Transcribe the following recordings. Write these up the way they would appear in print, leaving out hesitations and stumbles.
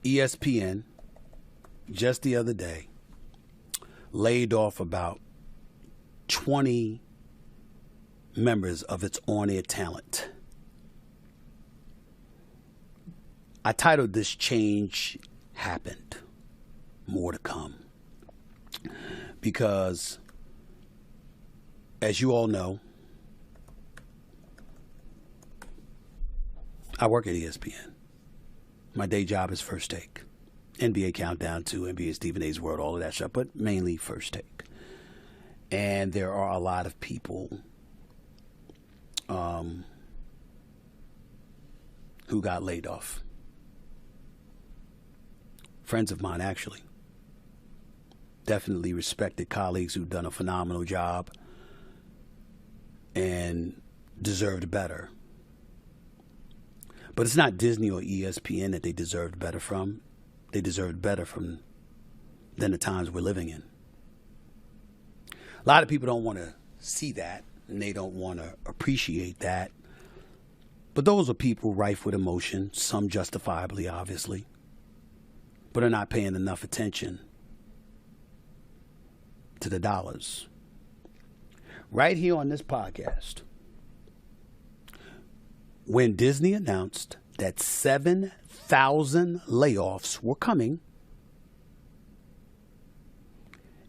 ESPN, just the other day, laid off about 20 members of its on-air talent. I titled this "Change Happened, More to Come," because, as you all know, I work at ESPN. My day job is First Take. NBA Countdown to NBA Stephen A's World, all of that stuff, but mainly First Take. And there are a lot of people who got laid off. Friends of mine, actually. Definitely respected colleagues who've done a phenomenal job and deserved better. But it's not Disney or ESPN that they deserved better from. They deserved better from than the times we're living in. A lot of people don't want to see that, and they don't want to appreciate that. But those are people rife with emotion, some justifiably, obviously, but are not paying enough attention to the dollars. Right here on this podcast, when Disney announced that 7,000 layoffs were coming,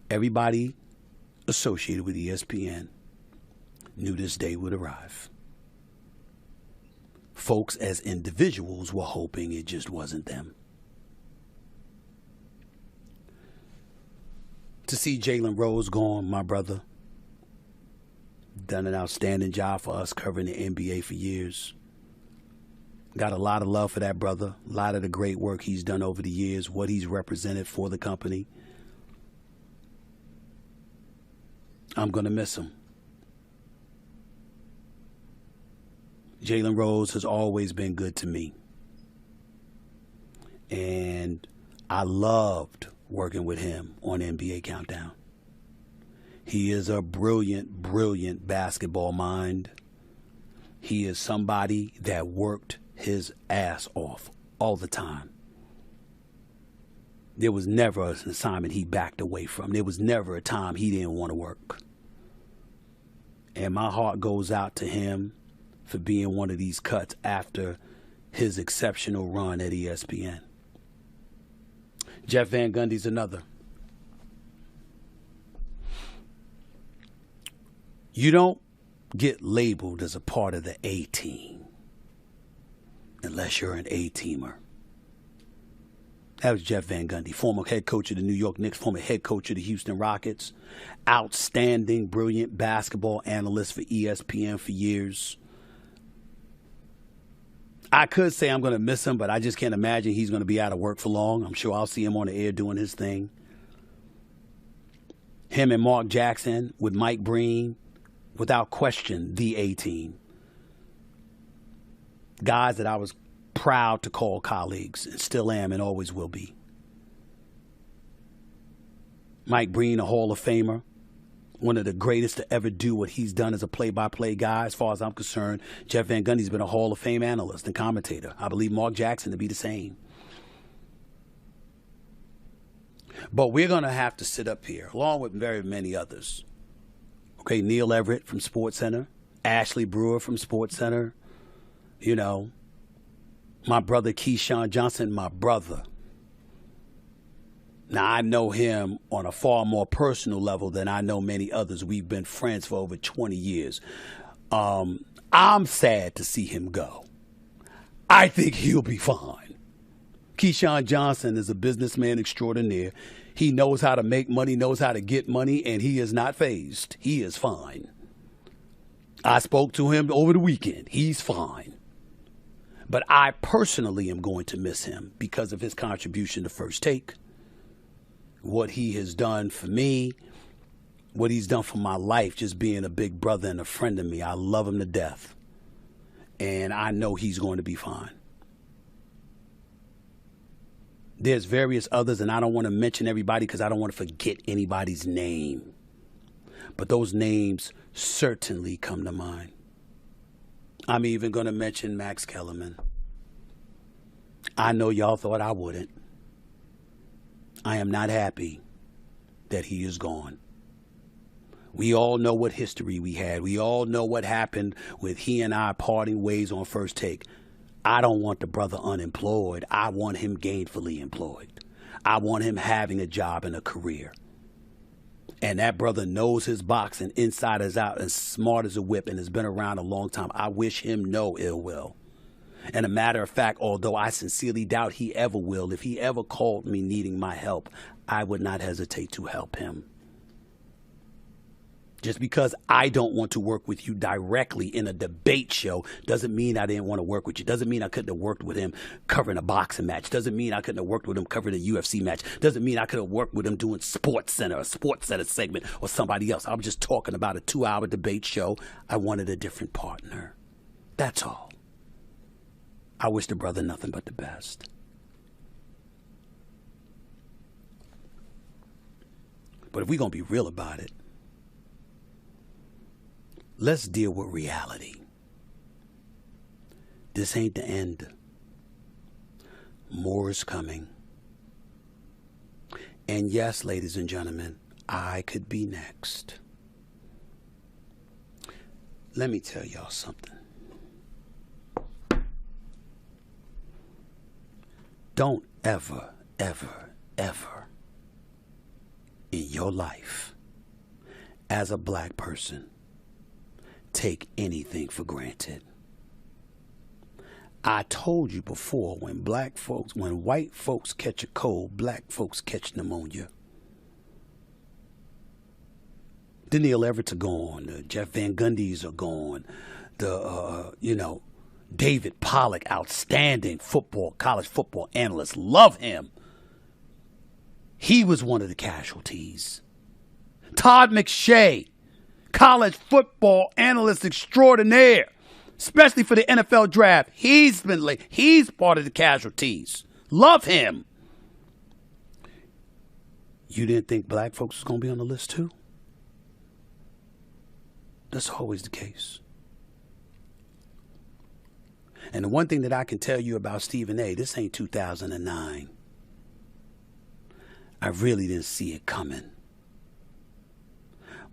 everybody associated with ESPN knew this day would arrive. Folks as individuals were hoping it just wasn't them. To see Jalen Rose gone, my brother, done an outstanding job for us covering the NBA for years. Got a lot of love for that brother. A lot of the great work he's done over the years, what he's represented for the company. I'm going to miss him. Jalen Rose has always been good to me. And I loved working with him on NBA Countdown. He is a brilliant, brilliant basketball mind. He is somebody that worked his ass off all the time. There was never an assignment he backed away from. There was never a time he didn't want to work. And my heart goes out to him for being one of these cuts after his exceptional run at ESPN. Jeff Van Gundy's another. You don't get labeled as a part of the A-team unless you're an A-teamer. That was Jeff Van Gundy, former head coach of the New York Knicks, former head coach of the Houston Rockets, outstanding, brilliant basketball analyst for ESPN for years. I could say I'm going to miss him, but I just can't imagine he's going to be out of work for long. I'm sure I'll see him on the air doing his thing. Him and Mark Jackson with Mike Breen, without question, the A-team. Guys that I was proud to call colleagues and still am and always will be. Mike Breen, a Hall of Famer, one of the greatest to ever do what he's done as a play-by-play guy. As far as I'm concerned, Jeff Van Gundy's been a Hall of Fame analyst and commentator. I believe Mark Jackson to be the same. But we're going to have to sit up here, along with very many others. Okay, Neil Everett from SportsCenter, Ashley Brewer from SportsCenter, you know, my brother Keyshawn Johnson, my brother. Now, I know him on a far more personal level than I know many others. We've been friends for over 20 years. I'm sad to see him go. I think he'll be fine. Keyshawn Johnson is a businessman extraordinaire. He knows how to make money, knows how to get money, and he is not fazed. He is fine. I spoke to him over the weekend. He's fine. But I personally am going to miss him because of his contribution to First Take, what he has done for me, what he's done for my life, just being a big brother and a friend of me. I love him to death. And I know he's going to be fine. There's various others, and I don't want to mention everybody because I don't want to forget anybody's name. But those names certainly come to mind. I'm even going to mention Max Kellerman. I know y'all thought I wouldn't. I am not happy that he is gone. We all know what history we had. We all know what happened with he and I parting ways on First Take. I don't want the brother unemployed. I want him gainfully employed. I want him having a job and a career. And that brother knows his boxing inside as out, and smart as a whip, and has been around a long time. I wish him no ill will. And a matter of fact, although I sincerely doubt he ever will, if he ever called me needing my help, I would not hesitate to help him. Just because I don't want to work with you directly in a debate show doesn't mean I didn't want to work with you. Doesn't mean I couldn't have worked with him covering a boxing match. Doesn't mean I couldn't have worked with him covering a UFC match. Doesn't mean I could have worked with him doing Sports Center, a Sports Center segment, or somebody else. I'm just talking about a 2-hour debate show. I wanted a different partner. That's all. I wish the brother nothing but the best. But if we're going to be real about it, let's deal with reality. This ain't the end. More is coming. And yes, ladies and gentlemen, I could be next. Let me tell y'all something. Don't ever, ever, ever in your life as a black person take anything for granted. I told you before, when white folks catch a cold, black folks catch pneumonia. The Neil Everett's are gone. The Jeff Van Gundy's are gone. David Pollack, outstanding college football analyst. Love him. He was one of the casualties. Todd McShay, college football analyst extraordinaire, especially for the NFL draft. He's part of the casualties. Love him. You didn't think black folks was going to be on the list too? That's always the case. And the one thing that I can tell you about Stephen A., this ain't 2009. I really didn't see it coming.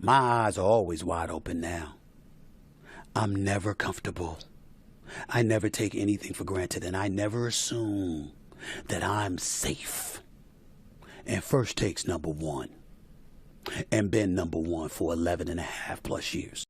My eyes are always wide open now. I'm never comfortable. I never take anything for granted, and I never assume that I'm safe. And First Take's #1, and been #1 for 11 and a half plus years.